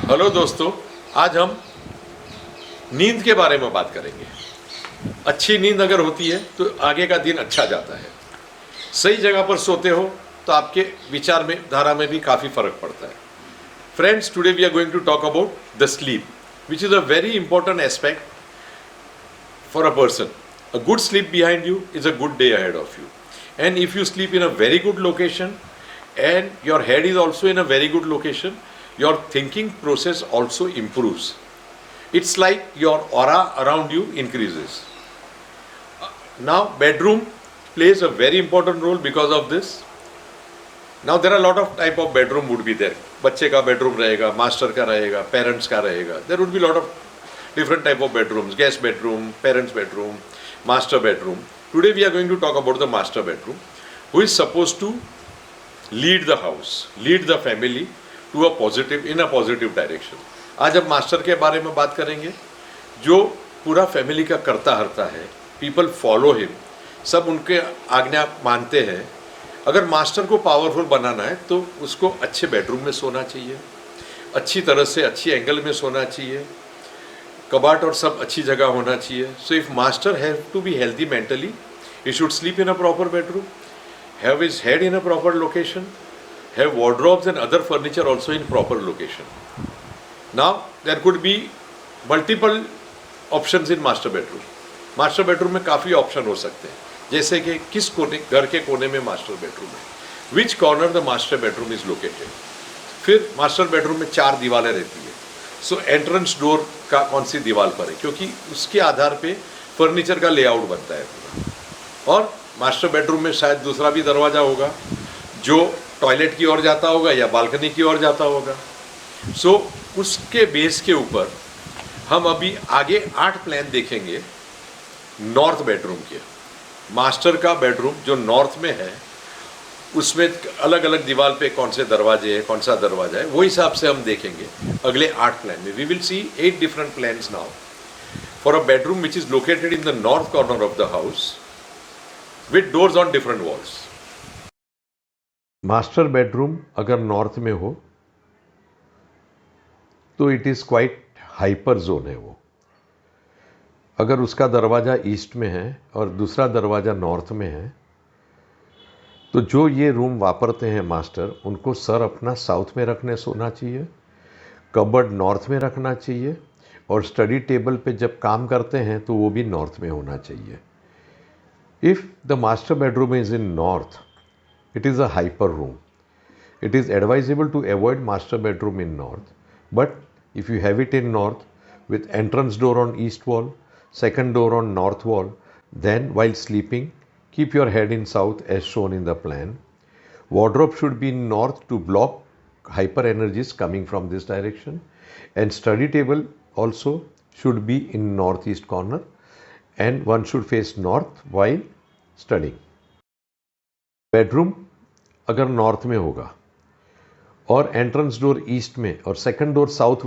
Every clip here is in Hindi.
हेलो दोस्तों, आज हम नींद के बारे में बात करेंगे। अच्छी नींद अगर होती है तो आगे का दिन अच्छा जाता है। सही जगह पर सोते हो तो आपके विचार में धारा में भी काफ़ी फर्क पड़ता है। Friends, today we are going to talk about the sleep, which is a very important aspect for a person. A good sleep behind you is a good day ahead of you. And if you sleep in a very good location and your head is also in a very good location, your thinking process also improves. It's like your aura around you increases. Now, bedroom plays a very important role because of this. Now, there are a lot of type of bedroom would be there. बच्चे का bedroom रहेगा, master का रहेगा, parents का रहेगा. There would be a lot of different type of bedrooms: guest bedroom, parents bedroom, master bedroom. Today we are going to talk about the master bedroom, who is supposed to lead the house, lead the family to a positive direction. आज हम मास्टर के बारे में बात करेंगे, जो पूरा फैमिली का करता हरता है. पीपल फॉलो हिम, सब उनके आज्ञा मानते हैं. अगर मास्टर को पावरफुल बनाना है तो उसको अच्छे बेडरूम में सोना चाहिए, अच्छी तरह से अच्छी एंगल में सोना चाहिए, कबाट और सब अच्छी जगह होना चाहिए. So if master have to be healthy mentally, he should sleep in a proper bedroom, have his head in a proper location, have wardrobes and other furniture also in proper location. Now there could be multiple options in master bedroom. Master bedroom में काफ़ी ऑप्शन हो सकते हैं, जैसे कि किस कोने, घर के कोने में मास्टर बेडरूम है, which corner the master bedroom is located. फिर मास्टर बेडरूम में 4 दीवारें रहती है. सो एंट्रेंस डोर का कौन सी दीवार पर है, क्योंकि उसके आधार पे फर्नीचर का लेआउट बनता है पूरा. और मास्टर बेडरूम में शायद दूसरा भी दरवाज़ा होगा जो टॉयलेट की ओर जाता होगा या बालकनी की ओर जाता होगा. सो उसके बेस के ऊपर हम अभी आगे 8 प्लान देखेंगे नॉर्थ बेडरूम के. मास्टर का बेडरूम जो नॉर्थ में है, उसमें अलग अलग दीवार पे कौन से दरवाजे हैं, कौन सा दरवाजा है, वो हिसाब से हम देखेंगे अगले 8 प्लान में. We will see 8 different plans now for a bedroom which is located in the north corner of the house with doors on different walls. Master bedroom अगर नॉर्थ में हो तो it is quite hyper zone है वो. अगर उसका दरवाज़ा ईस्ट में है और दूसरा दरवाज़ा नॉर्थ में है, तो जो ये रूम वापरते हैं मास्टर, उनको सर अपना साउथ में रखने सोना चाहिए, कबर्ड नॉर्थ में रखना चाहिए, और स्टडी टेबल पे जब काम करते हैं तो वो भी नॉर्थ में होना चाहिए. If the master bedroom is in north, it is a hyper room. It is advisable to avoid master bedroom in north, but if you have it in north with entrance door on east wall, second door on north wall, then while sleeping keep your head in south as shown in the plan. Wardrobe should be in north to block hyper energies coming from this direction, and study table also should be in northeast corner, and one should face north while studying. Bedroom अगर नॉर्थ में होगा और एंट्रेंस डोर ईस्ट में और second door south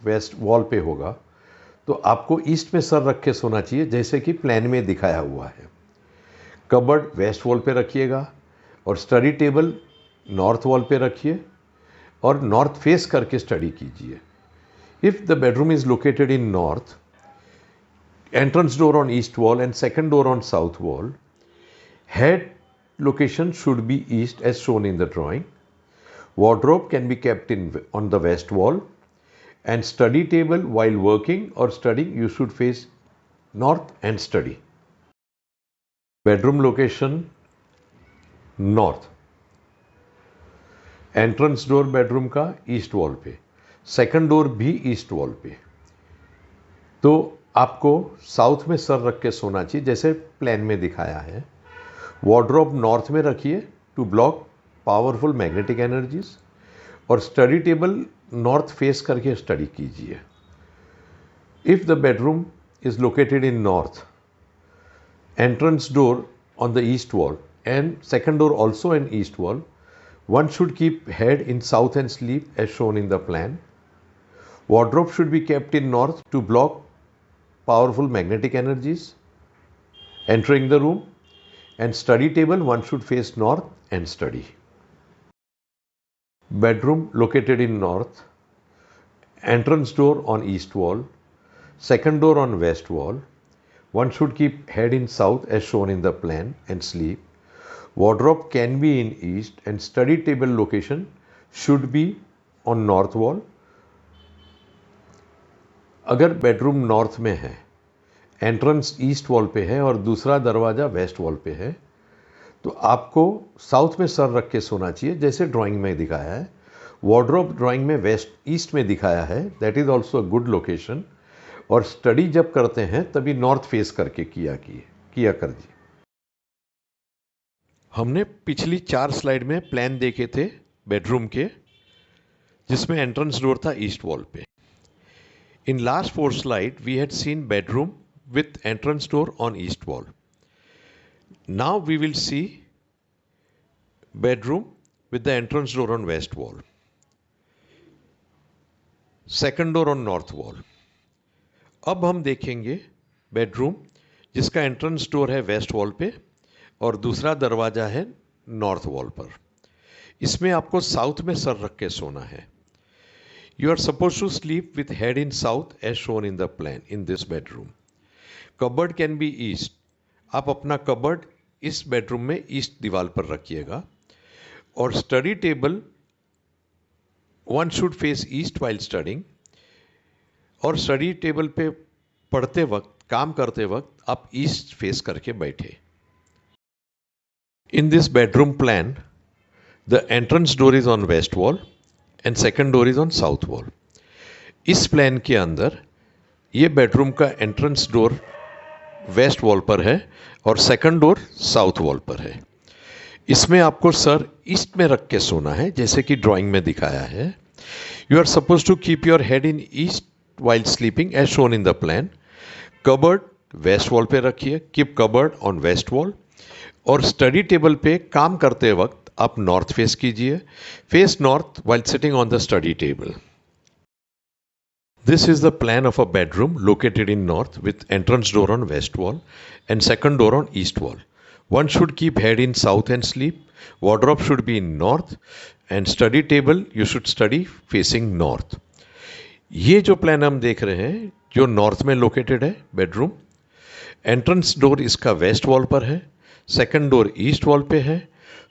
west wall पे होगा, तो आपको ईस्ट में सर रख के सोना चाहिए, जैसे कि प्लान में दिखाया हुआ है. कबर्ड वेस्ट वॉल पे रखिएगा और स्टडी टेबल नॉर्थ वॉल पे रखिए और नॉर्थ फेस करके स्टडी कीजिए. If the bedroom is located in north, entrance door on east wall and second door on south wall, head location should be east as shown in the drawing. Wardrobe can be kept on the west wall, and study table while working or studying you should face north and study. Bedroom location north. Entrance door bedroom का east wall पे, second door भी east wall पे. तो आपको साउथ में सर रख के सोना चाहिए, जैसे प्लान में दिखाया है. वॉर्डरोब नॉर्थ में रखिए to block powerful magnetic energies, और स्टडी टेबल नॉर्थ फेस करके स्टडी कीजिए. If the bedroom is located in north, entrance door on the east wall and second door also in east wall, one should keep head in south and sleep as shown in the plan. Wardrobe should be kept in north to block powerful magnetic energies entering the room, and study table one should face north and study. Bedroom located in north, entrance door on east wall, second door on west wall. One should keep head in south as shown in the plan and sleep. Wardrobe can be in east and study table location should be on north wall. अगर बेडरूम नॉर्थ में है, एंट्रेंस ईस्ट वॉल पे है और दूसरा दरवाज़ा वेस्ट वॉल पे है, तो आपको साउथ में सर रख के सोना चाहिए जैसे ड्राइंग में दिखाया है. वार्डरोब ड्राइंग में वेस्ट ईस्ट में दिखाया है, that is also a good location. और स्टडी जब करते हैं तभी नॉर्थ फेस करके किया कर जी. हमने पिछली 4 स्लाइड में प्लान देखे थे बेडरूम के, जिसमें एंट्रेंस डोर था ईस्ट वॉल पे. In last 4 slides, we had seen bedroom with entrance door on east wall. Now we will see bedroom with the entrance door on west wall. Second door on north wall. अब हम देखेंगे बेडरूम जिसका एंट्रेंस डोर है वेस्ट वॉल पे और दूसरा दरवाजा है नॉर्थ वॉल पर. इसमें आपको साउथ में सर रख के सोना है. You are supposed to sleep with head in south as shown in the plan in this bedroom. Cupboard can be east. आप अपना कबर्ड इस बेडरूम में ईस्ट दीवार पर रखिएगा. और study table one should face east while studying. और स्टडी टेबल पे पढ़ते वक्त, काम करते वक्त आप ईस्ट फेस करके बैठे. In this bedroom plan, the entrance door is on west wall and second door is on south wall. इस प्लान के अंदर ये बेडरूम का एंट्रेंस डोर वेस्ट वॉल पर है और सेकंड डोर साउथ वॉल पर है. इसमें आपको सर ईस्ट में रख के सोना है जैसे कि ड्राइंग में दिखाया है. You are suppose to keep your head in east while sleeping as shown in the plan. Cupboard west wall पे रखिए, keep cupboard on west wall. और स्टडी टेबल पे काम करते वक्त आप नॉर्थ फेस कीजिए. Face north while sitting on the study table. This is the plan of a bedroom located in north with entrance door on west wall and second door on east wall. One should keep head in south and sleep. Wardrobe should be in north and study table you should study facing north. ये जो प्लान हम देख रहे हैं जो नॉर्थ में लोकेटेड है बेडरूम, एंट्रेंस डोर इसका वेस्ट वॉल पर है, सेकंड डोर ईस्ट वॉल पे है.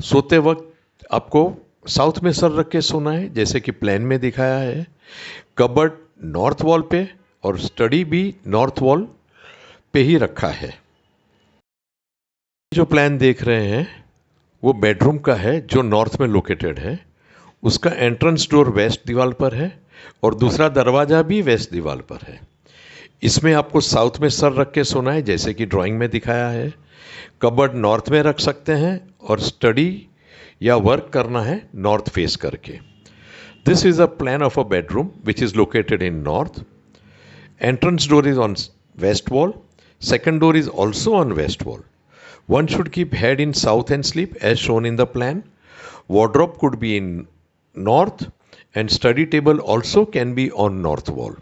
सोते वक्त आपको साउथ में सर रख के सोना है जैसे कि प्लान में दिखाया है. कबर्ड नॉर्थ वॉल पे और स्टडी भी नॉर्थ वॉल पे ही रखा है. जो प्लान देख रहे हैं वो बेडरूम का है जो नॉर्थ में लोकेटेड है. उसका एंट्रेंस डोर वेस्ट दीवार पर है और दूसरा दरवाजा भी वेस्ट दीवार पर है. इसमें आपको साउथ में सर रख के सोना है जैसे कि ड्राइंग में दिखाया है. कबर्ड नॉर्थ में रख सकते हैं और स्टडी या वर्क करना है नॉर्थ फेस करके. This is a plan of a bedroom which is located in north. Entrance door is on west wall. Second door is also on west wall. One should keep head in south and sleep as shown in the plan. Wardrobe could be in north and study table also can be on north wall.